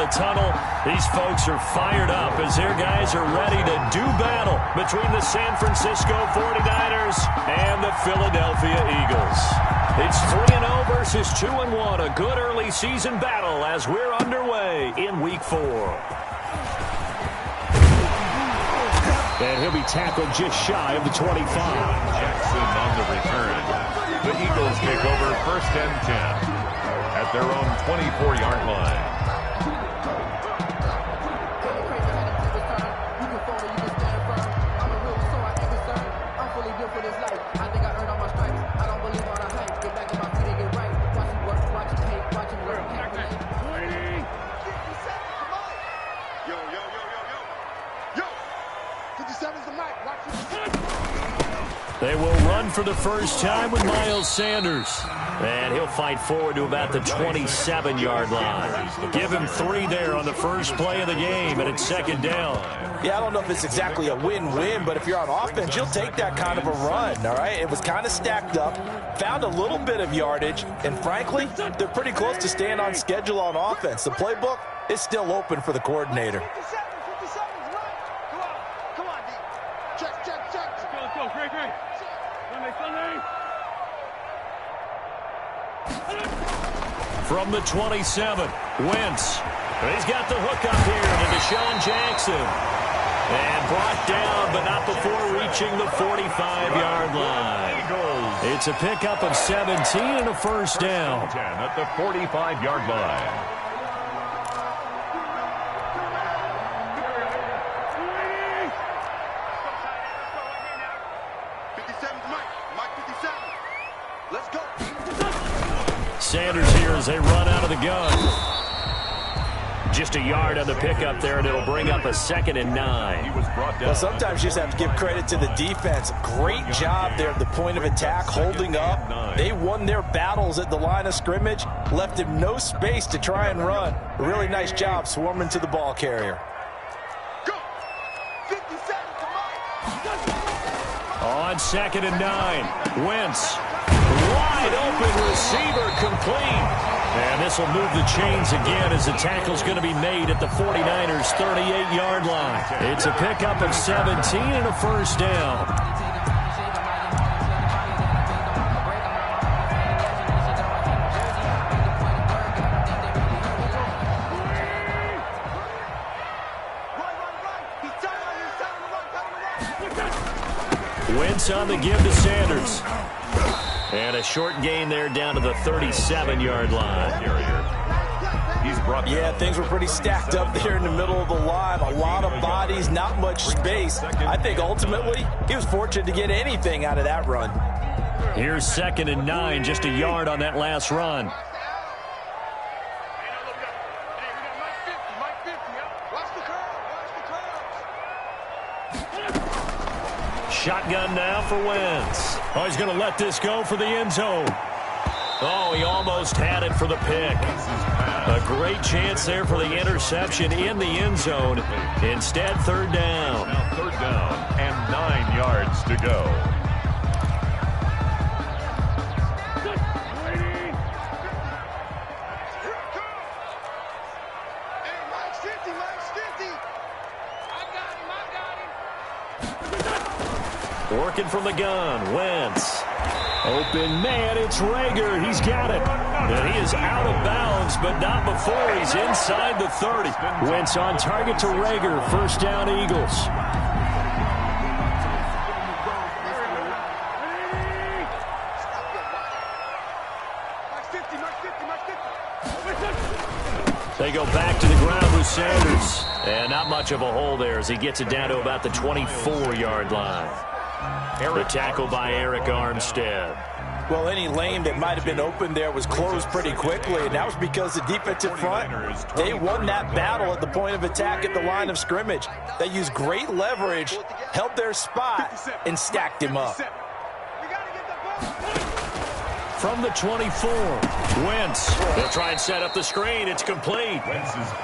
the tunnel. These folks are fired up as their guys are ready to do battle between the San Francisco 49ers and the Philadelphia Eagles. It's 3-0 versus 2-1, a good early season battle as we're underway in Week 4. And he'll be tackled just shy of the 25. Jackson on the return. The Eagles take over 1st and 10 at their own 24-yard line. They will run for the first time with Miles Sanders. And he'll fight forward to about the 27-yard line. Give him 3 there on the first play of the game, and it's 2nd down. Yeah, I don't know if it's exactly a win-win, but if you're on offense, you'll take that kind of a run, all right? It was kind of stacked up, found a little bit of yardage, and frankly, they're pretty close to staying on schedule on offense. The playbook is still open for the coordinator. From the 27, Wentz. He's got the hook up here to Deshaun Jackson. And brought down, but not before reaching the 45-yard line. It's a pickup of 17 and a first down. 10 at the 45-yard line. Sanders here as they run out of the gun. Just a yard on the pickup there, and it'll bring up a 2nd and 9. Well, sometimes you just have to give credit to the defense. Great job there at the point of attack, holding up. They won their battles at the line of scrimmage, left him no space to try and run. A really nice job swarming to the ball carrier. On 2nd and 9, Wentz. Wide open receiver, complete. And this will move the chains again as the tackle's going to be made at the 49ers' 38-yard line. It's a pickup of 17 and a first down. Wentz on the give to Sanders. And a short gain there down to the 37-yard line. Yeah, things were pretty stacked up there in the middle of the line. A lot of bodies, not much space. I think ultimately he was fortunate to get anything out of that run. Here's 2nd and 9, just a yard on that last run. Shotgun now for Wentz. Oh, he's going to let this go for the end zone. Oh, he almost had it for the pick. A great chance there for the interception in the end zone. Instead, 3rd down. Now 3rd down and 9 yards to go. Working from the gun, Wentz. Open man, it's Rager. He's got it. And he is out of bounds, but not before he's inside the 30. Wentz on target to Rager. 1st down, Eagles. They go back to the ground with Sanders. And not much of a hole there as he gets it down to about the 24-yard line. The tackle by Eric Armstead. Well, any lane that might have been open there was closed pretty quickly, and that was because the defensive front, they won that battle at the point of attack at the line of scrimmage. They used great leverage, held their spot, and stacked him up. From the 24, Wentz. He'll try and set up the screen. It's complete.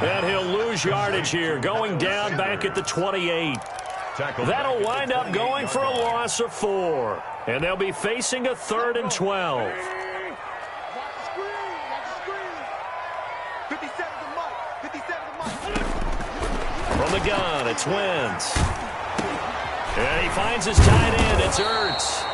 And he'll lose yardage here, going down back at the 28. That'll wind up going for a loss of 4. And they'll be facing a 3rd and 12. From the gun, it's Wentz. And he finds his tight end. It's Ertz.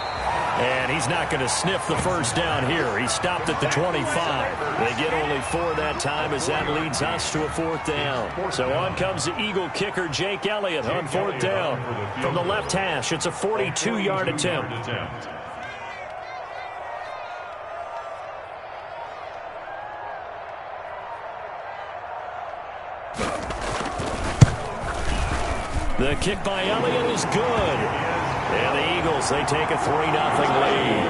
And he's not going to sniff the first down here. He stopped at the 25. They get only 4 that time as that leads us to a 4th down. So on comes the Eagle kicker, Jake Elliott, on 4th down. From the left hash, it's a 42-yard attempt. The kick by Elliott is good. And the Eagles, they take a 3-0 lead.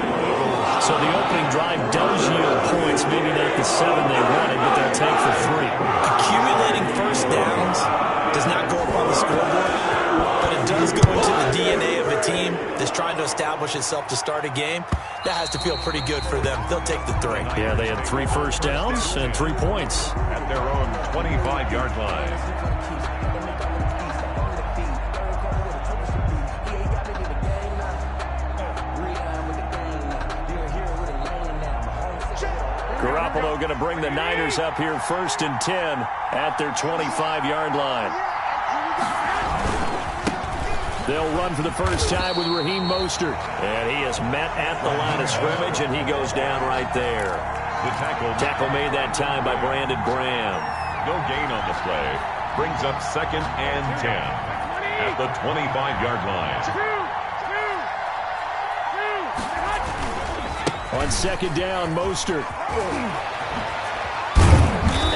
So the opening drive does yield points, maybe not the 7 they wanted, but they'll take the 3. Accumulating first downs does not go up on the scoreboard, but it does go into the DNA of a team that's trying to establish itself to start a game. That has to feel pretty good for them. They'll take the 3. Yeah, they had 3 first downs and 3 points. At their own 25-yard line. Garoppolo going to bring the Niners up here 1st and 10 at their 25-yard line. They'll run for the first time with Raheem Mostert. And he is met at the line of scrimmage, and he goes down right there. The tackle made that time by Brandon Graham. No gain on the play. Brings up 2nd and 10 at the 25-yard line. On 2nd down, Mostert.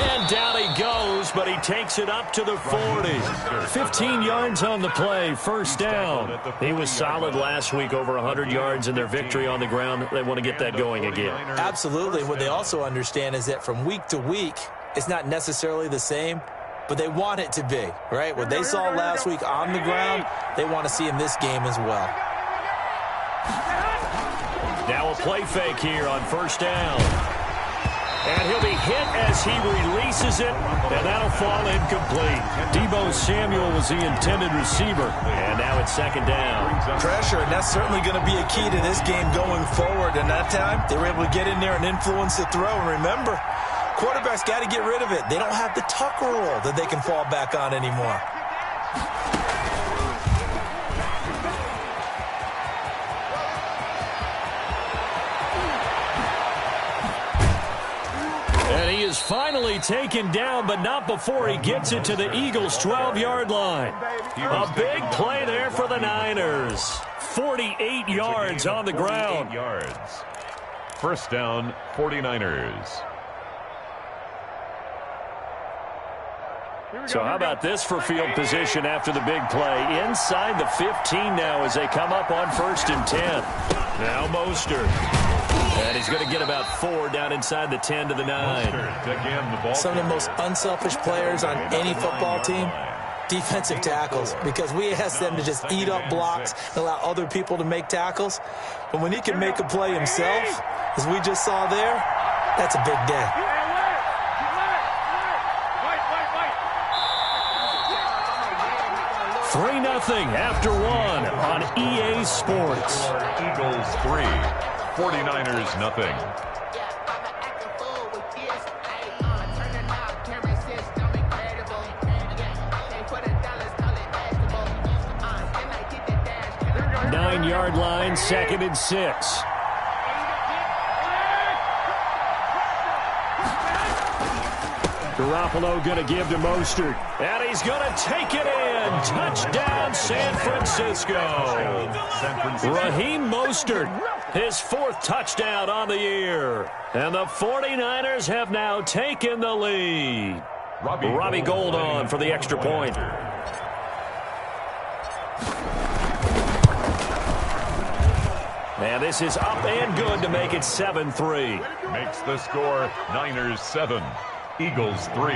And down he goes, but he takes it up to the 40. 15 yards on the play, 1st down. He was solid last week, over 100 yards in their victory on the ground. They want to get that going again. Absolutely. What they also understand is that from week to week, it's not necessarily the same, but they want it to be, right? What they saw last week on the ground, they want to see in this game as well. Now a play fake here on 1st down. And he'll be hit as he releases it, and that'll fall incomplete. Deebo Samuel was the intended receiver, and now it's 2nd down. Pressure, and that's certainly going to be a key to this game going forward. And that time, they were able to get in there and influence the throw. And remember, quarterbacks got to get rid of it. They don't have the tuck rule that they can fall back on anymore. And he is finally taken down, but not before he gets it to the Eagles' 12-yard line. A big play there for the Niners. 48 yards on the ground. 48 yards. 1st down, 49ers. So how about this for field position after the big play? Inside the 15 now as they come up on 1st and 10. Now Mostert. And he's going to get about 4 down inside the 10 to the 9. Some of the most unselfish players on any football team, defensive tackles, because we ask them to just eat up blocks and allow other people to make tackles. But when he can make a play himself, as we just saw there, that's a big day. Three 0 after 1 on EA Sports. Eagles 3, 49ers nothing. Nine-yard line, 2nd and 6. Garoppolo going to give to Mostert. And he's going to take it in. Touchdown, San Francisco. Raheem Mostert, his 4th touchdown on the year. And the 49ers have now taken the lead. Robbie Gould on for the extra point. And this is up and good to make it 7-3. Makes the score Niners 7, Eagles 3.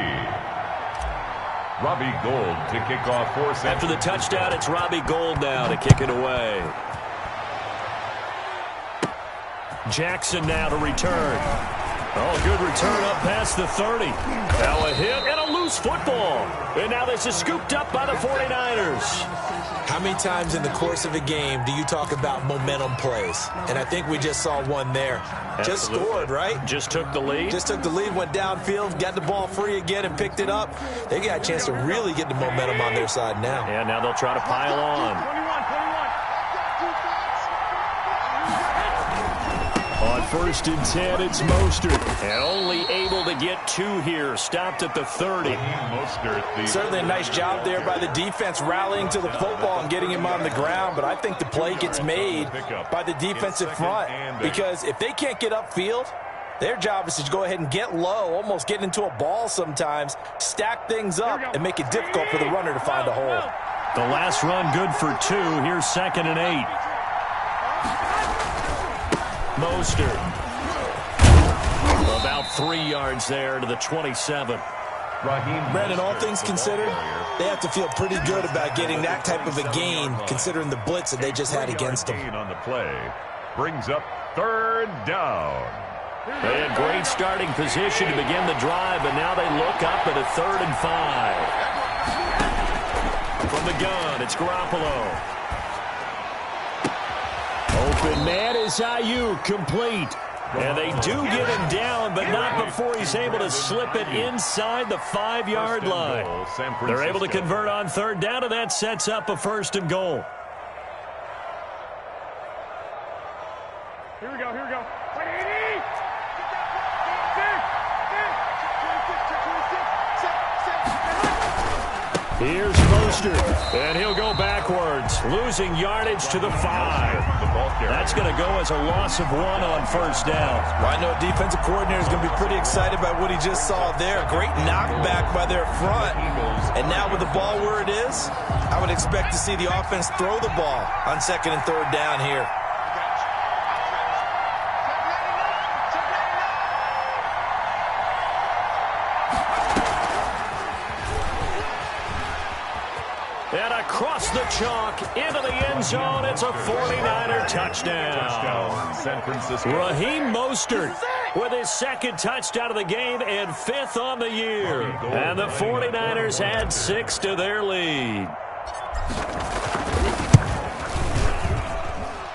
Robbie Gould to kick off 4th. After the touchdown, it's Robbie Gould now to kick it away. Jackson now to return. Oh, good return up past the 30. Now a hit and a loose loose football. And now this is scooped up by the 49ers. How many times in the course of a game do you talk about momentum plays? And I think we just saw one there. Absolutely. Just scored, right? Just took the lead. Just took the lead, went downfield, got the ball free again and picked it up. They got a chance to really get the momentum on their side now. And now they'll try to pile on. On 1st and 10, it's Mostert. And only able to get 2 here. Stopped at the 30. Certainly a nice job there by the defense rallying to the football and getting him on the ground. But I think the play gets made by the defensive front. Because if they can't get upfield, their job is to go ahead and get low, almost get into a ball sometimes, stack things up, and make it difficult for the runner to find a hole. The last run good for 2. Here's 2nd and 8. Mostert. About 3 yards there to the 27. Brandon, all things considered, they have to feel pretty good about getting that type of a gain, considering the blitz that they just had against them. On the play brings up 3rd down. They had great starting position to begin the drive, but now they look up at a 3rd and 5. From the gun, it's Garoppolo. Open man is Ayuk, complete. And they do get him down, but not before he's able to slip it inside the 5-yard line. They're able to convert on 3rd down, and that sets up a 1st and goal. Here we go. Here's Mostert, and he'll go backwards, losing yardage to the 5. That's going to go as a loss of 1 on 1st down. Well, I know defensive coordinator is going to be pretty excited by what he just saw there. Great knockback by their front. And now with the ball where it is, I would expect to see the offense throw the ball on 2nd and 3rd down here. And across the chalk, into the end zone, it's a 49er touchdown. San Francisco. Raheem Mostert with his 2nd touchdown of the game and 5th on the year. And the 49ers add 6 to their lead.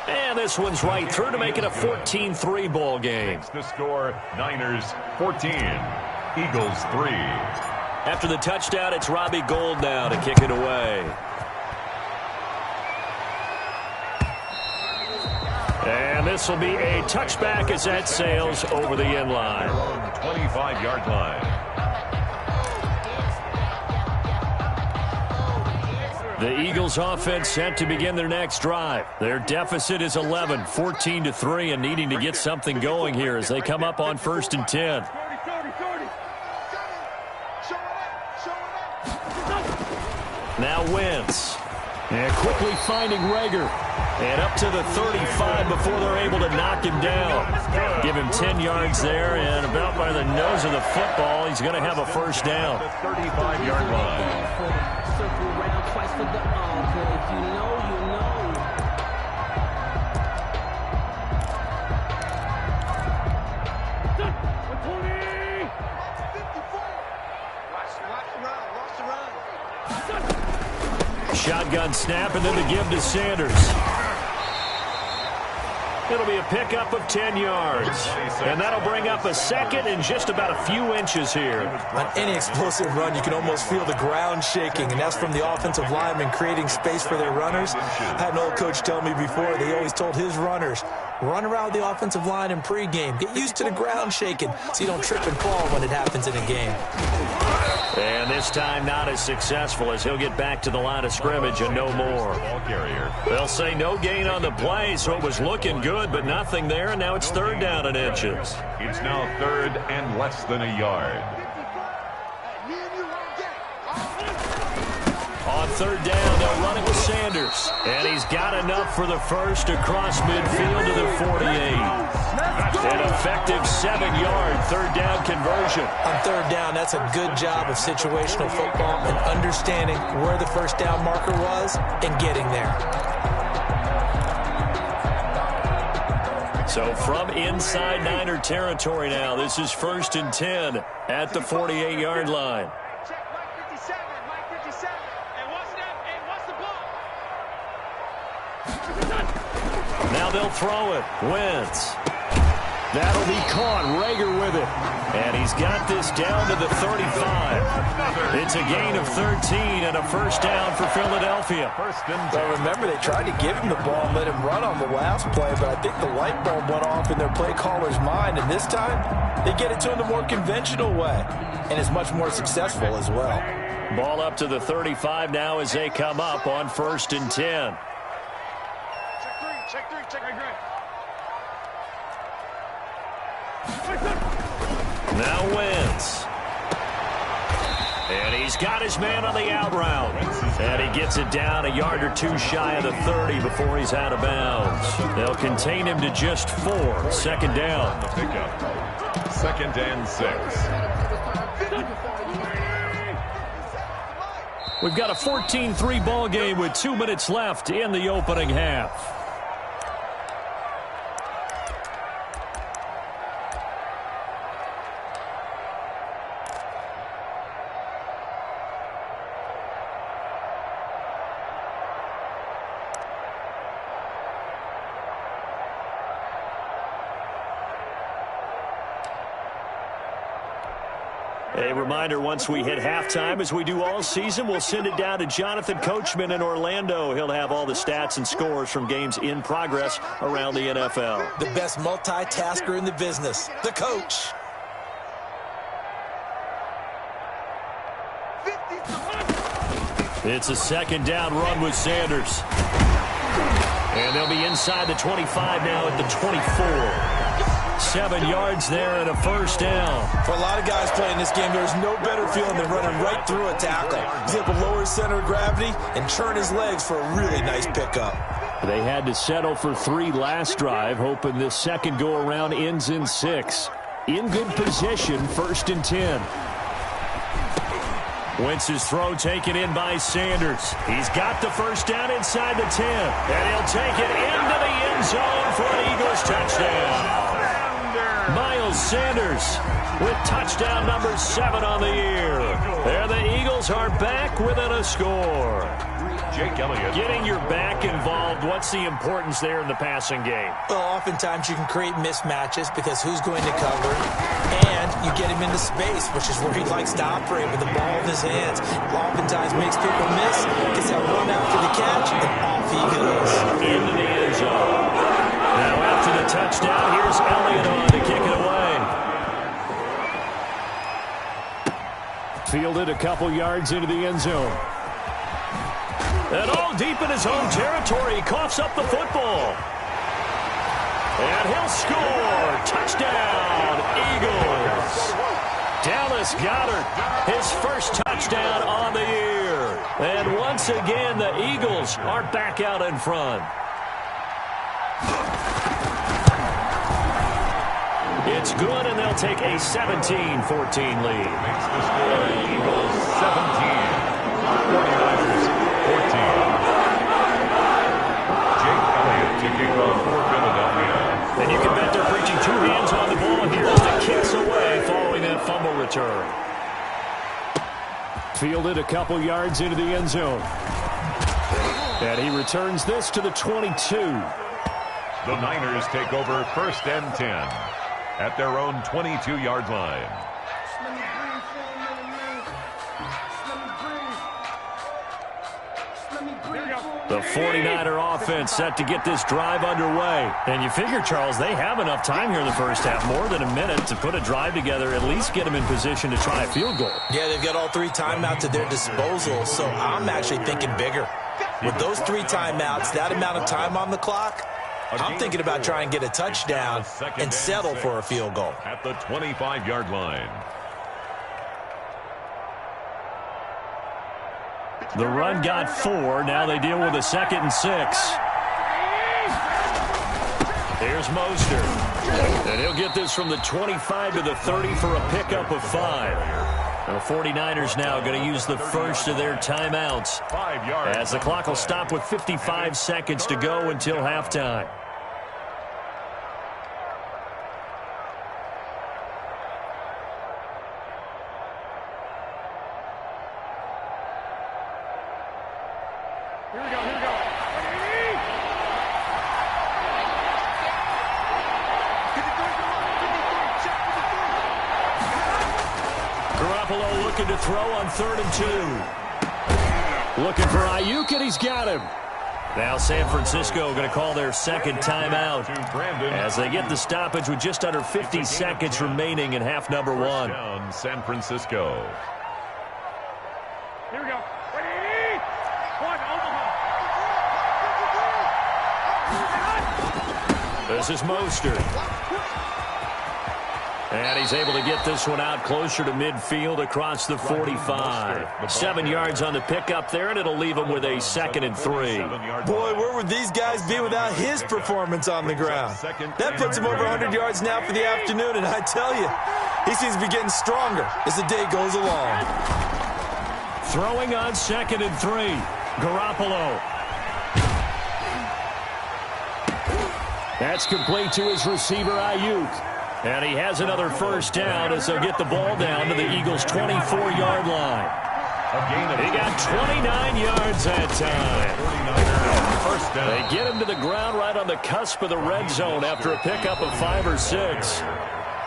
And this one's right through to make it a 14-3 ball game. The score, Niners 14, Eagles 3. After the touchdown, it's Robbie Gould now to kick it away. And this will be a touchback as that sails over the end line. 25-yard line. The Eagles offense set to begin their next drive. Their deficit is 11, 14-3, and needing to get something going here as they come up on 1st and 10. Now Wentz. And quickly finding Rager. And up to the 35 before they're able to knock him down. Give him 10 yards there, and about by the nose of the football, he's going to have a 1st down. 35-yard line. Circle around twice for the encore. You know. Shotgun snap, and then the give to Sanders. It'll be a pickup of 10 yards. And that'll bring up a 2nd and just about a few inches here. On any explosive run, you can almost feel the ground shaking, and that's from the offensive linemen creating space for their runners. I had an old coach tell me before, they always told his runners, run around the offensive line in pregame. Get used to the ground shaking so you don't trip and fall when it happens in a game. And this time not as successful as he'll get back to the line of scrimmage and no more. They'll say no gain on the play, so it was looking good, but nothing there, and now it's 3rd down and inches. It's now 3rd and less than a yard. On 3rd down, they'll run it with Sanders. And he's got enough for the 1st across midfield to the 48. An effective 7-yard 3rd down conversion. On 3rd down, that's a good job of situational football and understanding where the 1st down marker was and getting there. So from inside Niner territory now, this is 1st and 10 at the 48-yard line. Now they'll throw it. Wentz. That'll be caught. Rager with it. And he's got this down to the 35. It's a gain of 13 and a first down for Philadelphia. But remember, they tried to give him the ball and let him run on the last play, but I think the light bulb went off in their play caller's mind, and this time they get it to him the more conventional way, and it's much more successful as well. Ball up to the 35 now as they come up on 1st and 10. Check three. Now Wentz. And he's got his man on the out route. And he gets it down a yard or two shy of the 30 before he's out of bounds. They'll contain him to just 4. 2nd down. Pickup. 2nd and 6. We've got a 14-3 ball game with 2 minutes left in the opening half. A reminder, once we hit halftime, as we do all season, we'll send it down to Jonathan Coachman in Orlando. He'll have all the stats and scores from games in progress around the NFL. The best multitasker in the business, the coach. It's a 2nd down run with Sanders. And they'll be inside the 25 now at the 24. 7 yards there and a first down. For a lot of guys playing this game, there's no better feeling than running right through a tackle. He's able to lower his center of gravity and churn his legs for a really nice pickup. They had to settle for 3 last drive, hoping this second go-around ends in 6. In good position, 1st and 10. Wentz's throw taken in by Sanders. He's got the first down inside the 10. And he'll take it into the end zone for an Eagles touchdown. Miles Sanders with touchdown number 7 on the year. And the Eagles are back within a score. Jake Elliott. Getting your back involved, what's the importance there in the passing game? Well, oftentimes you can create mismatches because who's going to cover, and you get him into space, which is where he likes to operate with the ball in his hands. Oftentimes makes people miss, gets that run after the catch, and off he goes. Into the end zone. Now after the touchdown, here's Elliott on to kick it away. Fielded a couple yards into the end zone. And all deep in his own territory, he coughs up the football. And he'll score. Touchdown, Eagles. Dallas Goedert, his first touchdown on the year. And once again, the Eagles are back out in front. It's good, and they'll take a 17-14 lead. Makes the score Eagles 17. 49ers 14. Jake Elliott taking off for Philadelphia. And you can bet they're preaching 2 hands on the ball here as the kicks away following that fumble return. Fielded a couple yards into the end zone. And he returns this to the 22. The Niners take over 1st and 10 at their own 22-yard line. The 49er offense set to get this drive underway. And you figure, Charles, they have enough time here in the first half, more than a minute, to put a drive together, at least get them in position to try a field goal. Yeah, they've got all 3 timeouts at their disposal, so I'm actually thinking bigger. With those 3 timeouts, that amount of time on the clock, I'm thinking about trying to get a touchdown and settle for a field goal. At the 25-yard line. The run got 4. Now they deal with a 2nd and 6. Here's Mostert. And he'll get this from the 25 to the 30 for a pickup of 5. The 49ers now going to use the first of their timeouts, as the clock will stop with 55 seconds to go until halftime. Here we go, here we go. Garoppolo looking to throw on 3rd and 2. Looking for Ayuk, and he's got him. Now San Francisco going to call their second timeout as they get the stoppage with just under 50 seconds remaining in half number 1. Down San Francisco. Here we go. Ready? One, Omaha. This is Mostert. And he's able to get this one out closer to midfield across the 45. 7 yards on the pickup there, and it'll leave him with a 2nd and 3. Boy, where would these guys be without his performance on the ground? That puts him over 100 yards now for the afternoon, and I tell you, he seems to be getting stronger as the day goes along. Throwing on 2nd and 3. Garoppolo. That's complete to his receiver, Ayuk. And he has another first down as they'll get the ball down to the Eagles' 24-yard line. He got 29 yards that time. First down. They get him to the ground right on the cusp of the red zone after a pickup of 5 or 6.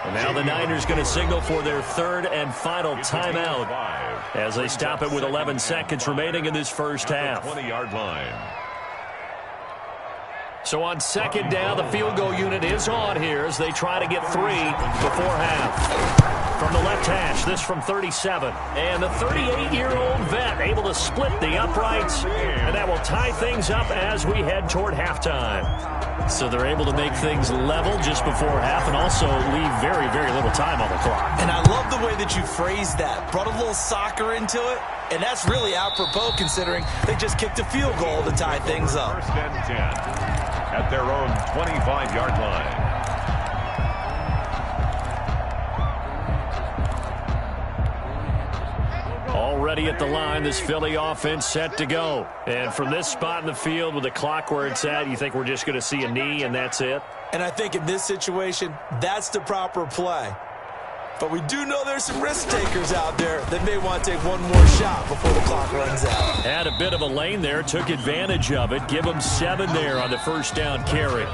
And now the Niners going to signal for their 3rd and final timeout as they stop it with 11 seconds remaining in this first half. 20-yard line. So on 2nd down, the field goal unit is on here as they try to get 3 before half. From the left hash, this from 37. And the 38-year-old vet able to split the uprights. And that will tie things up as we head toward halftime. So they're able to make things level just before half and also leave very, very little time on the clock. And I love the way that you phrased that. Brought a little soccer into it. And that's really apropos considering they just kicked a field goal to tie things up. 1st and 10 at their own 25-yard line. Already at the line, this Philly offense set to go. And from this spot in the field with the clock where it's at, you think we're just going to see a knee and that's it? And I think in this situation, that's the proper play. But we do know there's some risk takers out there that may want to take one more shot before the clock runs out. Had a bit of a lane there, took advantage of it. Give them 7 there on the first down carry.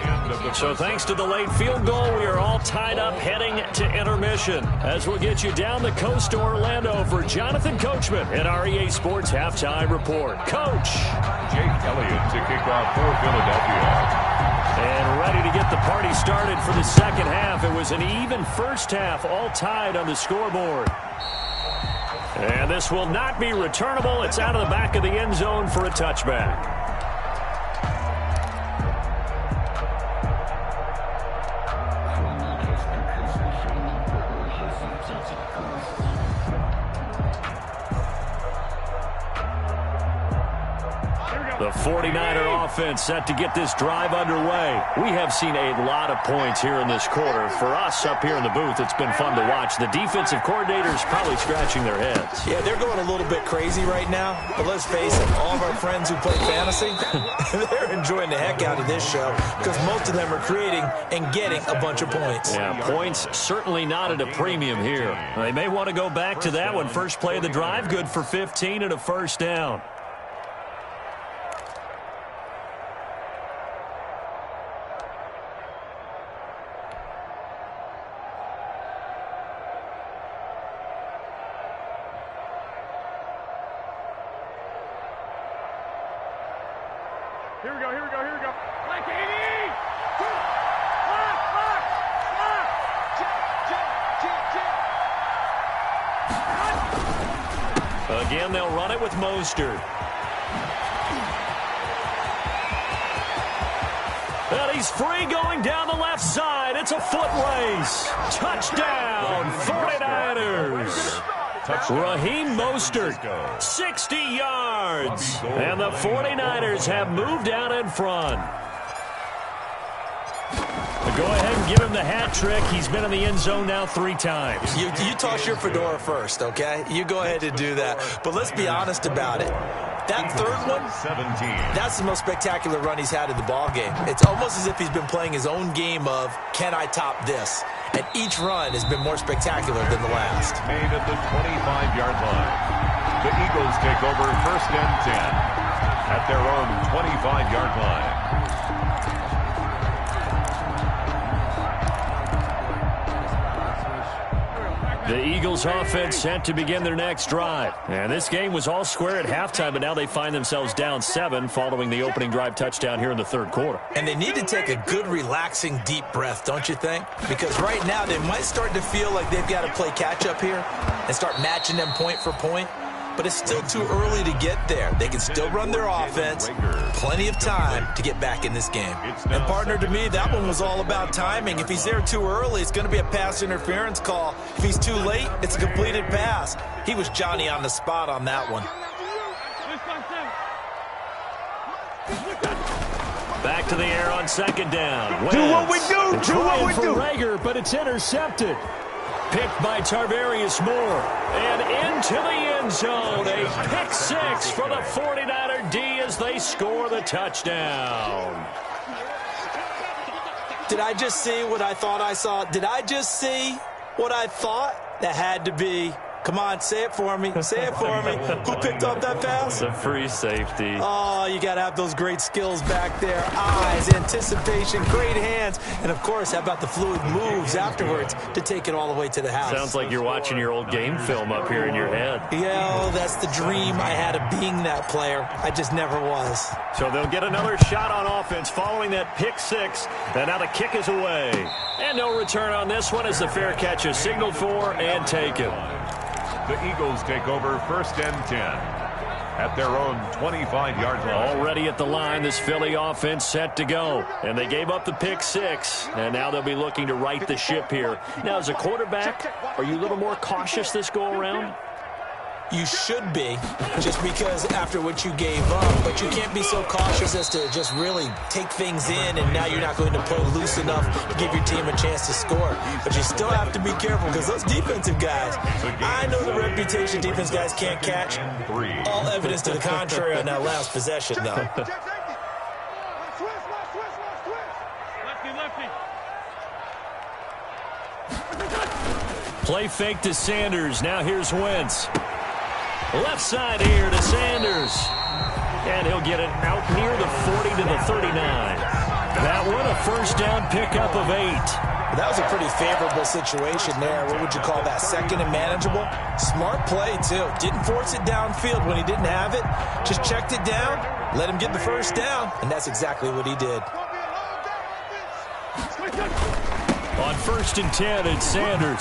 So thanks to the late field goal, we are all tied up heading to intermission. As we'll get you down the coast to Orlando for Jonathan Coachman at our EA Sports Halftime Report. Coach. Jake Elliott to kick off for Philadelphia. And ready to get the party started for the second half. It was an even first half, all tied on the scoreboard. And this will not be returnable. It's out of the back of the end zone for a touchback. The 49er offense set to get this drive underway. We have seen a lot of points here in this quarter. For us up here in the booth, it's been fun to watch. The defensive coordinators probably scratching their heads. Yeah, they're going a little bit crazy right now. But let's face it, all of our friends who play fantasy, they're enjoying the heck out of this show because most of them are creating and getting a bunch of points. Yeah, points certainly not at a premium here. They may want to go back to that one. First play of the drive, good for 15 and a first down. Here we go, here we go, here we go. Like 80! Again, they'll run it with Mostert. And he's free going down the left side. It's a foot race. Touchdown, 49ers. Raheem Mostert, 60 yards. And the 49ers have moved out in front. Go ahead and give him the hat trick. He's been in the end zone now 3 times. You toss your fedora first, okay? You go ahead and do that. But let's be honest about it. That third one, that's the most spectacular run he's had in the ballgame. It's almost as if he's been playing his own game of, can I top this? And each run has been more spectacular than the last. Made at the 25-yard line. The Eagles take over 1st and 10. at their own 25-yard line. The Eagles offense set to begin their next drive. And this game was all square at halftime, but now they find themselves down 7 following the opening drive touchdown here in the third quarter. And they need to take a good, relaxing, deep breath, don't you think? Because right now they might start to feel like they've got to play catch-up here and start matching them point for point. But it's still too early to get there. They can still run their offense. Plenty of time to get back in this game. And partner, to me, that one was all about timing. If he's there too early, it's going to be a pass interference call. If he's too late, it's a completed pass. He was Johnny on the spot on that one. Back to the air on second down. Do what we do. Do what we do. Rager, but it's intercepted. Picked by Tarvarius Moore. And into the end zone. A pick 6 for the 49er D as they score the touchdown. Did I just see what I thought I saw? Did I just see what I thought? That had to be. Come on, say it for me. Say it for me. Who picked up that pass? The free safety. Oh, you got to have those great skills back there. Eyes, anticipation, great hands. And, of course, how about the fluid moves afterwards to take it all the way to the house? Sounds like you're watching your old game film up here in your head. Yeah, that's the dream I had of being that player. I just never was. So they'll get another shot on offense following that pick 6. And now the kick is away. And no return on this one as the fair catch is signaled for and taken. The Eagles take over 1st and 10 at their own 25-yard line. Already at the line, this Philly offense set to go. And they gave up the pick 6, and now they'll be looking to right the ship here. Now, as a quarterback, are you a little more cautious this go-around? You should be, just because after what you gave up. But you can't be so cautious as to just really take things in, and now you're not going to play loose enough to give your team a chance to score. But you still have to be careful because those defensive guys, I know the reputation defense guys can't catch. All evidence to the contrary on that last possession, though. Play fake to Sanders. Now here's Wentz. Left side here to Sanders. And he'll get it out near the 40 to the 39. That one a first down pickup of 8. That was a pretty favorable situation there. What would you call that? Second and manageable? Smart play, too. Didn't force it downfield when he didn't have it. Just checked it down, let him get the first down, and that's exactly what he did. On 1st and 10, it's Sanders.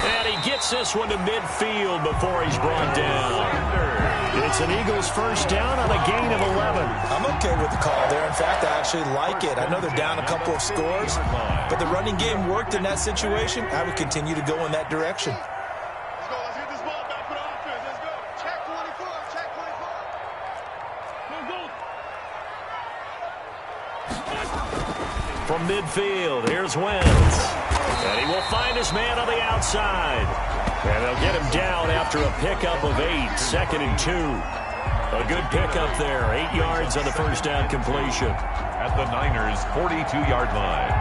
And he gets this one to midfield before he's brought down. It's an Eagles first down on a gain of 11. I'm okay with the call there. In fact, I actually like it. I know they're down a couple of scores, but the running game worked in that situation. I would continue to go in that direction. Let's go. Let's get this ball back for the offense. Let's go. Check 24. Check 24. From midfield, here's Wentz. And he will find his man on the outside. And they'll get him down after a pickup of 8, 2nd and 2. A good pickup there, 8 yards on the first down completion. At the Niners' 42-yard line.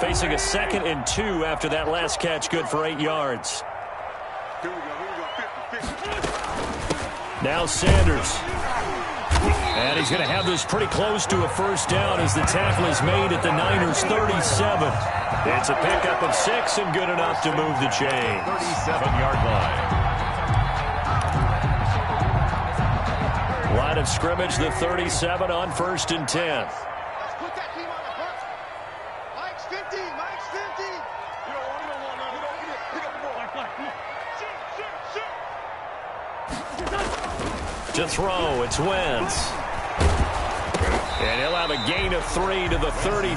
Facing a 2nd and 2 after that last catch, good for 8 yards. Here we go. Now Sanders. And he's going to have this pretty close to a first down as the tackle is made at the Niners' 37. It's a pickup of 6 and good enough to move the chains. 37-yard line. Line of scrimmage, the 37 on 1st and 10. Let's put that team on the front. Mike's 50. Mike's 50. You don't want none. Pick up the ball. Shoot. To throw, it's Wentz. And he'll have a gain of 3 to the 33.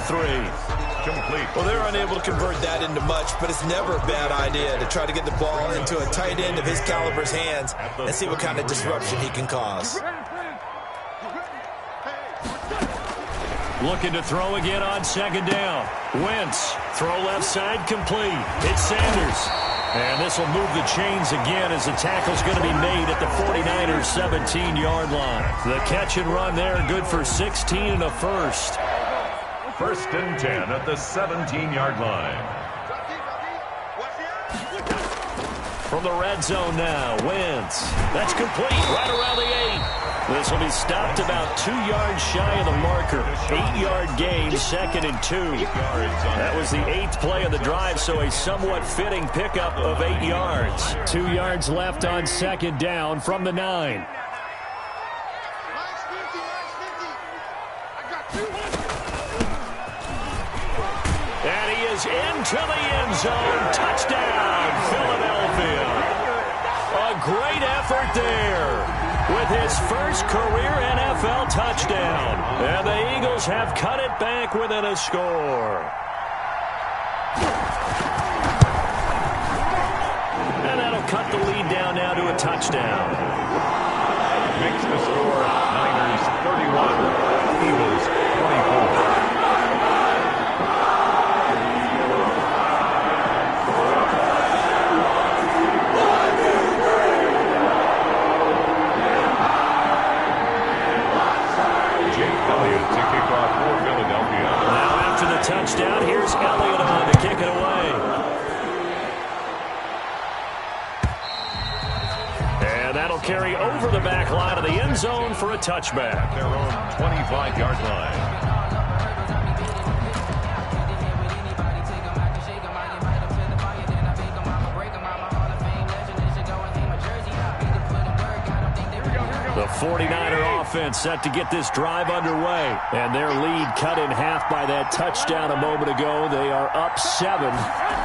Complete. Well, they're unable to convert that into much, but it's never a bad idea to try to get the ball into a tight end of his caliber's hands and see what kind of disruption he can cause. Looking to throw again on 2nd down. Wentz, throw left side complete. It's Sanders. And this will move the chains again as the tackle's going to be made at the 49ers' 17-yard line. The catch and run there, good for 16 and a first. 1st and 10 at the 17-yard line. From the red zone now, Wentz. That's complete right around the 8. This will be stopped about 2 yards shy of the marker. 8-yard gain, 2nd and 2. That was the 8th play of the drive, so a somewhat fitting pickup of 8 yards. 2 yards left on 2nd down from the 9. And he is into the end zone. Touchdown, Philadelphia. A great effort there with his first career NFL touchdown. And the Eagles have cut it back within a score. And that'll cut the lead down now to a touchdown. Makes the score Niners 31, Eagles 24. Touchdown. Here's Elliott on to kick it away. And that'll carry over the back line of the end zone for a touchback. Their own 25-yard line. The 49er offense set to get this drive underway. And their lead cut in half by that touchdown a moment ago. They are up 7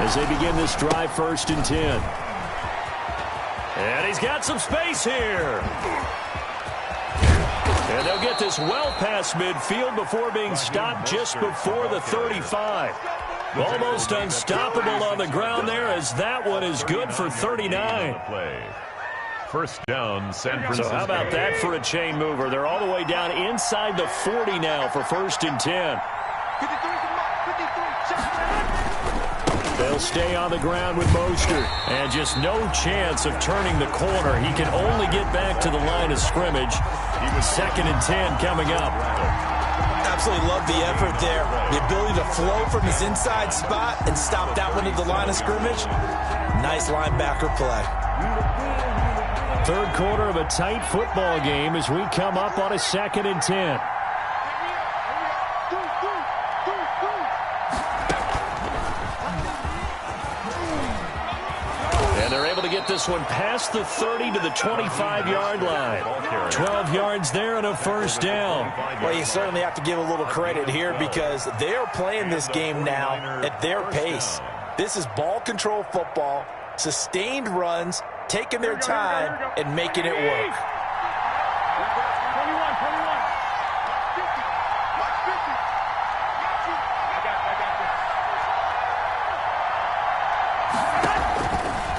as they begin this drive 1st and 10. And he's got some space here. And they'll get this well past midfield before being stopped just before the 35. Almost unstoppable on the ground there, as that one is good for 39. First down, San Francisco. So how about that for a chain mover? They're all the way down inside the 40 now for 1st and 10. They'll stay on the ground with Mostert. And just no chance of turning the corner. He can only get back to the line of scrimmage. He was 2nd and 10 coming up. Absolutely love the effort there. The ability to flow from his inside spot and stop that one at the line of scrimmage. Nice linebacker play. 3rd quarter of a tight football game as we come up on a 2nd and 10. And they're able to get this one past the 30 to the 25-yard line. 12 yards there and a 1st down. Well, you certainly have to give a little credit here because they're playing this game now at their pace. This is ball control football, sustained runs, taking their time and making it work.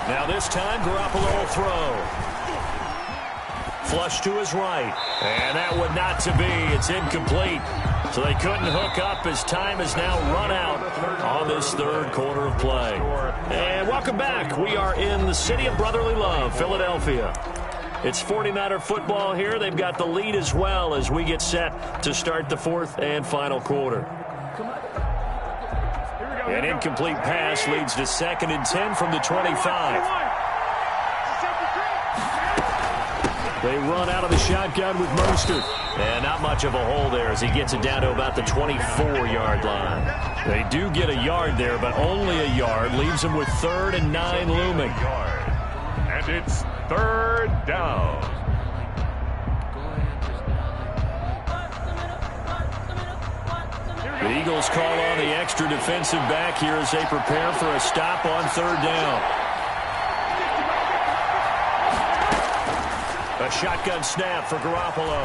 Now this time, Garoppolo will throw. Flush to his right. And that would not to be. It's incomplete. So they couldn't hook up as time is now run out on this 3rd quarter of play. And welcome back. We are in the city of brotherly love, Philadelphia. It's 49er football here. They've got the lead as well as we get set to start the 4th and final quarter. An incomplete pass leads to 2nd and 10 from the 25. They run out of the shotgun with Mostert. And not much of a hole there as he gets it down to about the 24-yard line. They do get a yard there, but only a yard. Leaves them with 3rd and 9 looming. And it's 3rd down. The Eagles call on the extra defensive back here as they prepare for a stop on 3rd down. A shotgun snap for Garoppolo.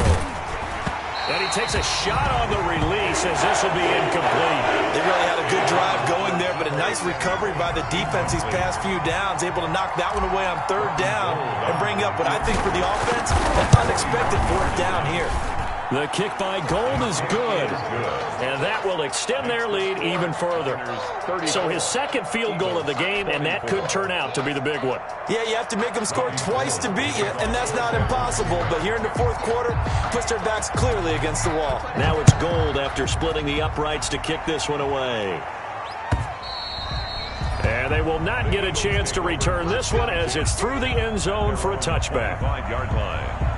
And he takes a shot on the release as this will be incomplete. They really had a good drive going there, but a nice recovery by the defense these past few downs. Able to knock that one away on 3rd down and bring up what I think for the offense, an unexpected 4th down here. The kick by Gold is good. And that will extend their lead even further. So his 2nd field goal of the game, and that could turn out to be the big one. Yeah, you have to make them score twice to beat you, and that's not impossible. But here in the 4th quarter, puts their backs clearly against the wall. Now it's Gold after splitting the uprights to kick this one away. And they will not get a chance to return this one as it's through the end zone for a touchback. 5-yard line.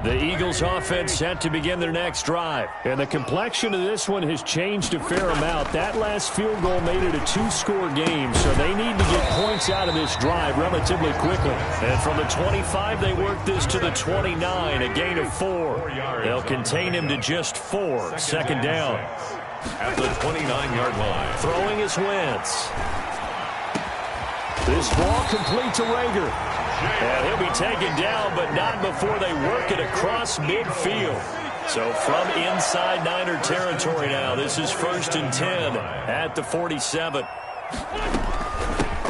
The Eagles offense set to begin their next drive. And the complexion of this one has changed a fair amount. That last field goal made it a 2-score game, so they need to get points out of this drive relatively quickly. And from the 25, they work this to the 29, a gain of 4. They'll contain him to just 4. Second down. At the 29-yard line. Throwing is Wentz. This ball complete to Rager. And he'll be taken down, but not before they work it across midfield. So from inside Niner territory now, this is 1st and 10 at the 47.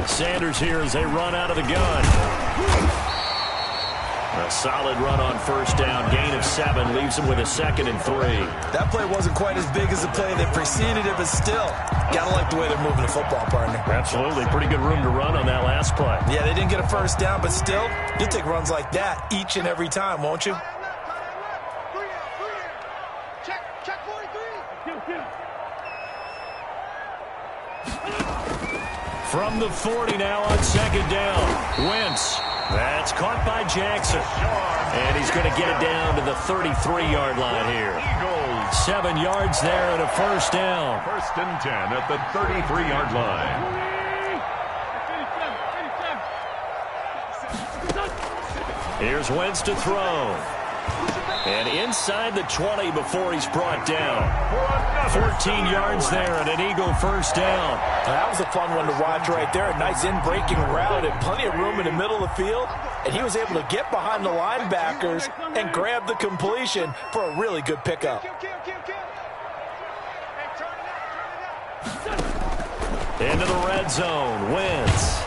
Sanders here as they run out of the gun. A solid run on first down. Gain of 7 leaves them with a 2nd and 3. That play wasn't quite as big as the play that preceded it, but still, gotta like the way they're moving the football, partner. Absolutely. Pretty good room to run on that last play. Yeah, they didn't get a first down, but still, you'll take runs like that each and every time, won't you? Check 43. From the 40 now on second down. Wentz. That's caught by Jackson. And he's going to get it down to the 33-yard line here. 7 yards there and a first down. 1st and 10 at the 33-yard line. Here's Wentz to throw. And inside the 20 before he's brought down. 14 yards there and an Eagle first down. That was a fun one to watch right there. A nice in-breaking route and plenty of room in the middle of the field. And he was able to get behind the linebackers and grab the completion for a really good pickup. Into the red zone. Wentz.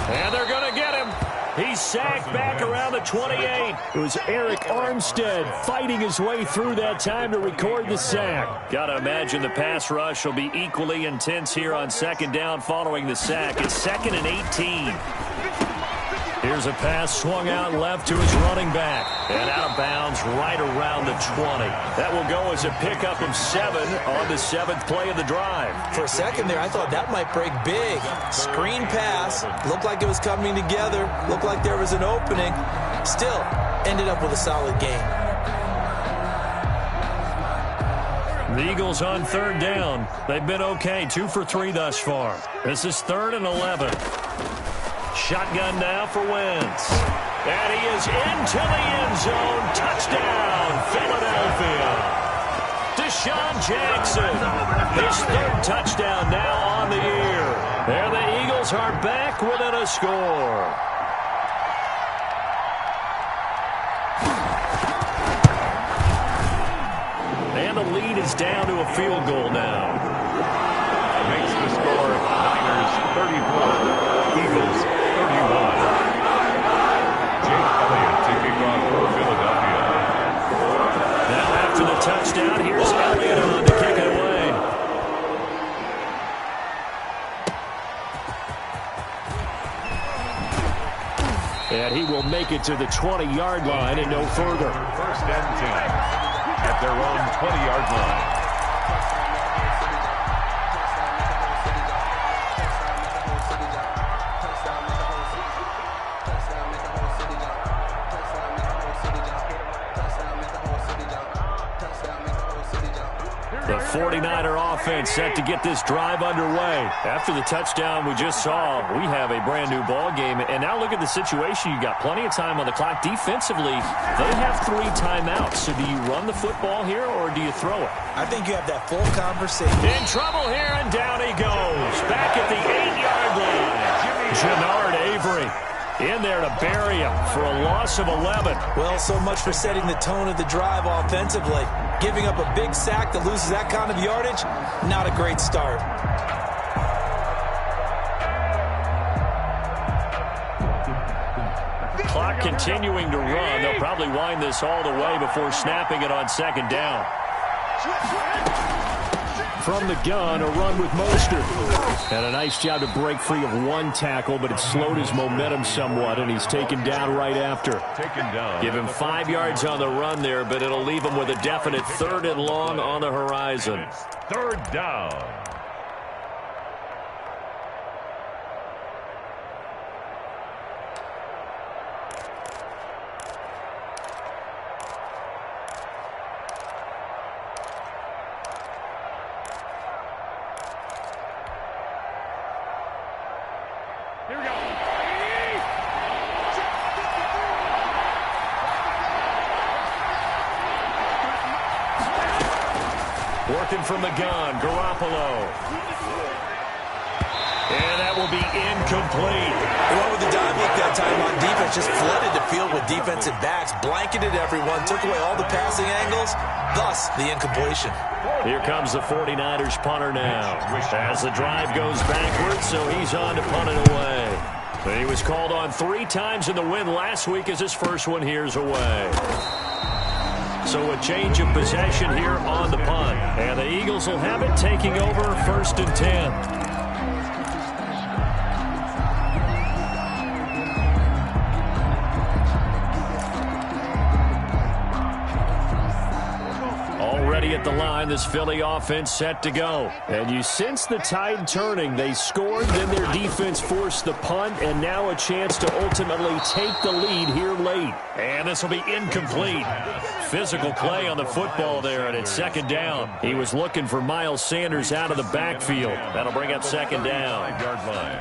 And they're going to get him. He's sacked back around the 28. It was Eric Armstead fighting his way through that time to record the sack. Got to imagine the pass rush will be equally intense here on second down following the sack. It's 2nd and 18. Here's a pass swung out left to his running back. And out of bounds right around the 20. That will go as a pickup of 7 on the 7th play of the drive. For a second there, I thought that might break big. Screen pass. Looked like it was coming together. Looked like there was an opening. Still, ended up with a solid game. The Eagles on third down. They've been okay. 2 for 3 thus far. This is 3rd and 11. Shotgun now for Wentz. And he is into the end zone. Touchdown, Philadelphia. Deshaun Jackson. His 3rd touchdown now on the year. And the Eagles are back within a score. And the lead is down to a field goal now. Makes the score Niners 34, Eagles 31. Jake Elliott to kick off for Philadelphia. Now after the touchdown, here's Elliott on to kick it away. And he will make it to the 20-yard line and no further. 1st and 10 at their own 20-yard line. The 49er offense set to get this drive underway. After the touchdown we just saw, we have a brand-new ball game. And now look at the situation. You've got plenty of time on the clock. Defensively, they have 3 timeouts. So do you run the football here or do you throw it? I think you have that full conversation. In trouble here, and down he goes. Back at the 8-yard line. Jannard Avery in there to bury him for a loss of 11. Well, so much for setting the tone of the drive offensively. Giving up a big sack that loses that kind of yardage, not a great start. Clock continuing to run. They'll probably wind this all the way before snapping it on second down. From the gun, a run with Mostert. And a nice job to break free of one tackle, but it slowed his momentum somewhat, and he's taken down right after. Give him 5 yards on the run there, but it'll leave him with a definite 3rd and long on the horizon. 3rd down. Working from the gun, Garoppolo. And that will be incomplete. He went with the dive look that time on defense, just flooded the field with defensive backs, blanketed everyone, took away all the passing angles, thus the incompletion. Here comes the 49ers punter now. As the drive goes backwards, so he's on to punt it away. He was called on 3 times in the win last week as his first one here's away. So a change of possession here on the punt. And the Eagles will have it, taking over 1st and 10. Already at the line, this Philly offense set to go. And you sense the tide turning. They scored, then their defense forced the punt, and now a chance to ultimately take the lead here late. And this will be incomplete. Physical play on the football there, and it's 2nd down. He was looking for Miles Sanders out of the backfield. That'll bring up 2nd down. 5-yard line.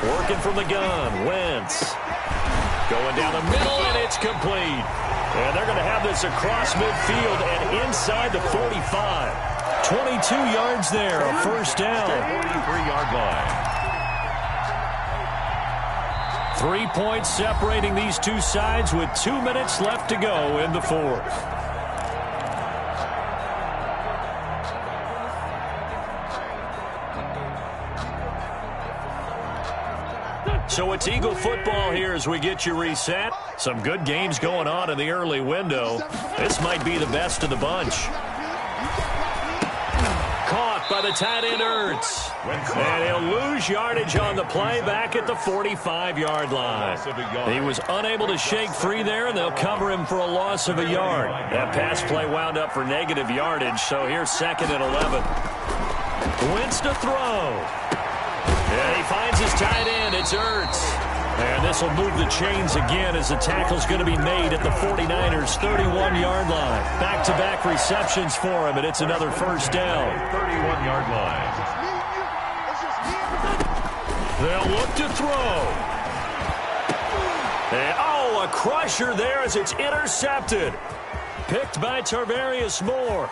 Working from the gun, Wentz. Going down the middle, and it's complete. And they're going to have this across midfield and inside the 45. 22 yards there, a 1st down. 43-yard line. 3 points separating these two sides with 2 minutes left to go in the 4th. So it's Eagle football here as we get you reset. Some good games going on in the early window. This might be the best of the bunch. Caught by the tight end, Ertz. And he'll lose yardage on the play back at the 45-yard line. He was unable to shake free there, and they'll cover him for a loss of a yard. That pass play wound up for negative yardage, so here's 2nd and 11. Wentz to throw. And he finds his tight end. It's Ertz. And this will move the chains again as the tackle's going to be made at the 49ers' 31-yard line. Back-to-back receptions for him, and it's another 1st down. 31-yard line. They'll look to throw. And, oh, a crusher there as it's intercepted. Picked by Tarvarius Moore.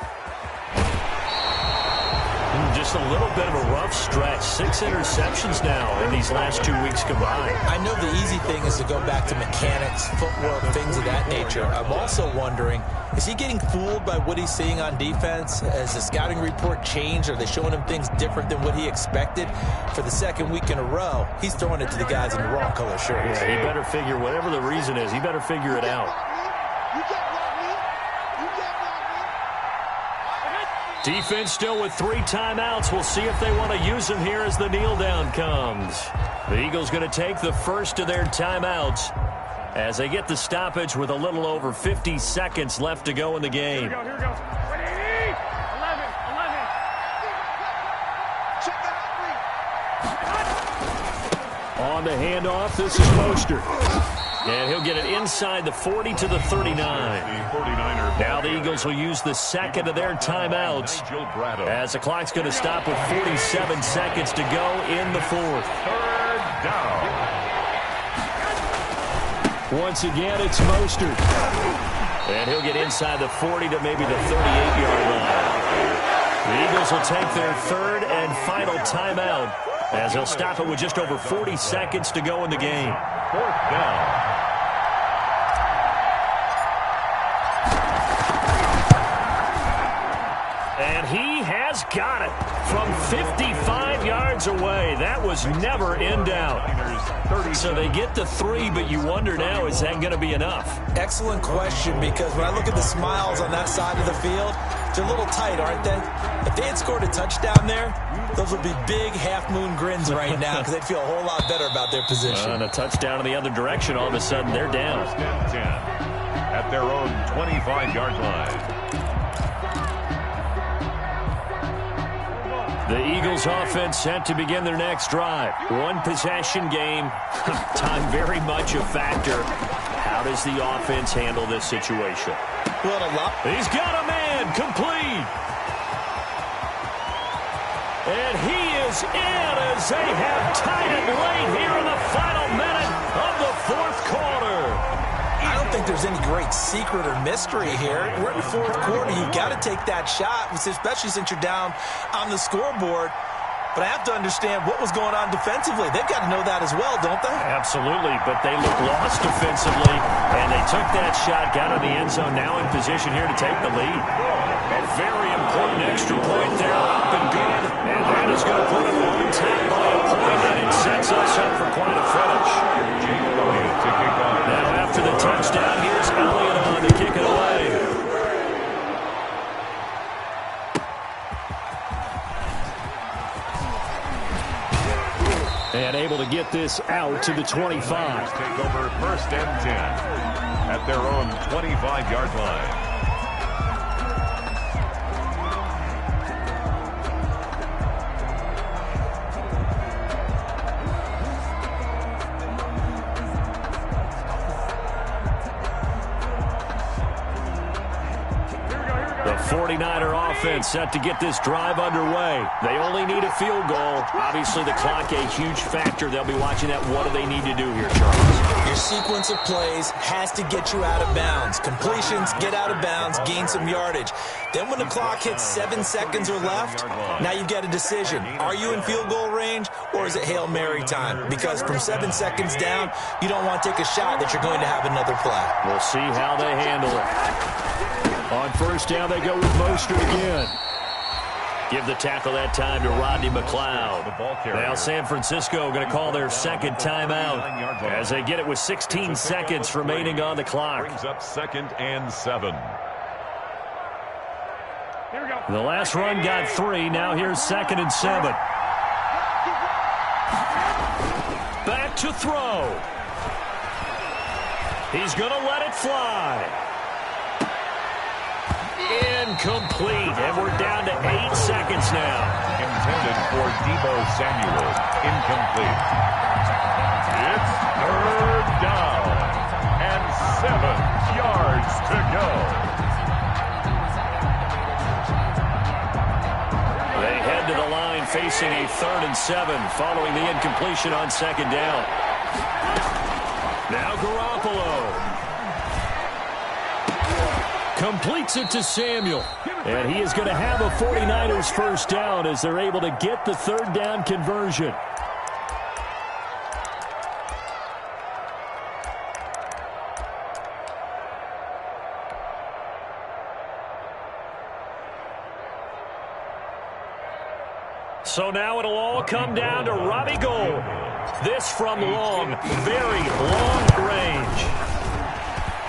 Just a little bit of a rough stretch. 6 interceptions now in these last 2 weeks combined. I know the easy thing is to go back to mechanics, footwork, things of that nature. I'm also wondering, is he getting fooled by what he's seeing on defense? Has the scouting report changed? Are they showing him things different than what he expected? For the 2nd week in a row, he's throwing it to the guys in the wrong color shirts. Yeah, he better figure, whatever the reason is, he better figure it out. Defense still with 3 timeouts. We'll see if they want to use them here as the kneel down comes. The Eagles going to take the first of their timeouts as they get the stoppage with a little over 50 seconds left to go in the game. Here we go. 11. Check that On the handoff, this is Mostert. And he'll get it inside the 40 to the 39. Now the Eagles will use the 2nd of their timeouts as the clock's going to stop with 47 seconds to go in the 4th. 3rd down. Once again, it's Mostert. And he'll get inside the 40 to maybe the 38-yard line. The Eagles will take their 3rd and final timeout as they'll stop it with just over 40 seconds to go in the game. 4th down. And he has got it from 55 yards away. That was never in doubt. So they get the 3, but you wonder now, is that going to be enough? Excellent question, because when I look at the smiles on that side of the field, they're a little tight, aren't they? If they had scored a touchdown there, those would be big half-moon grins right now because they'd feel a whole lot better about their position. And a touchdown in the other direction, all of a sudden they're down. 10 at their own 25-yard line. The Eagles offense set to begin their next drive. One possession game. Time very much a factor. How does the offense handle this situation? Well, a lot. He's got a man complete. And he is in as they have tied it late here in the final minute of the fourth quarter. I don't think there's any great secret or mystery here. We're in the fourth quarter. You've got to take that shot, especially since you're down on the scoreboard. But I have to understand what was going on defensively. They've got to know that as well, don't they? Absolutely, but they look lost defensively, and they took that shot, got in the end zone, now in position here to take the lead. A very important extra point there, up and good, and that is going to put them on top by a point, and it sets us up for quite a finish. Now after the touchdown, here's Elliott on to kick it away. And able to get this out to the 25. Take over first and 10 at their own 25-yard line. The 49er offense set to get this drive underway. They only need a field goal. Obviously, the clock a huge factor. They'll be watching that. What do they need to do here, Charles? Your sequence of plays has to get you out of bounds. Completions, get out of bounds, gain some yardage. Then when the clock hits 7 seconds or left, now you get a decision. Are you in field goal range, or is it Hail Mary time? Because from 7 seconds down, you don't want to take a shot that you're going to have another play. We'll see how they handle it. On first down, they go with Mostert again. Give the tackle that time to Rodney McLeod. Now San Francisco going to call their second timeout as they get it with 16 seconds remaining on the clock. Brings up 2nd and 7. The last run got 3. Now here's 2nd and 7. Back to throw. He's going to let it fly. Incomplete, and we're down to 8 seconds now. Intended for Deebo Samuel. Incomplete. It's 3rd down and 7 yards to go. They head to the line facing a 3rd and 7 following the incompletion on 2nd down. Now Garoppolo. Completes it to Samuel. And he is going to have a 49ers first down as they're able to get the 3rd down conversion. So now it'll all come down to Robbie Gould. This from long, very long range.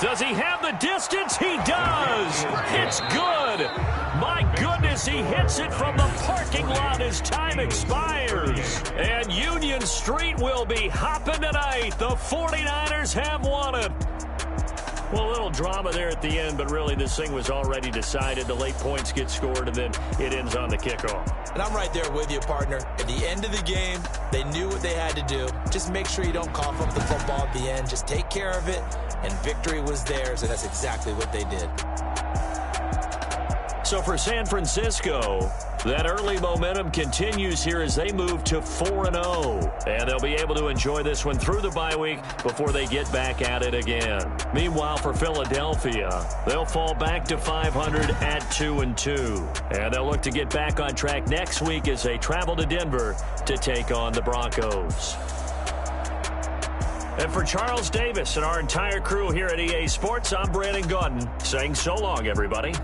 Does he have the distance? He does. It's good. My goodness, he hits it from the parking lot as time expires. And Union Street will be hopping tonight. The 49ers have won it. Well, a little drama there at the end, but really this thing was already decided. The late points get scored, and then it ends on the kickoff. And I'm right there with you, partner. At the end of the game, they knew what they had to do. Just make sure you don't cough up the football at the end. Just take care of it, and victory was theirs, and that's exactly what they did. So for San Francisco, that early momentum continues here as they move to 4-0. And they'll be able to enjoy this one through the bye week before they get back at it again. Meanwhile, for Philadelphia, they'll fall back to 500 at 2-2. And they'll look to get back on track next week as they travel to Denver to take on the Broncos. And for Charles Davis and our entire crew here at EA Sports, I'm Brandon Gaudin saying so long, everybody.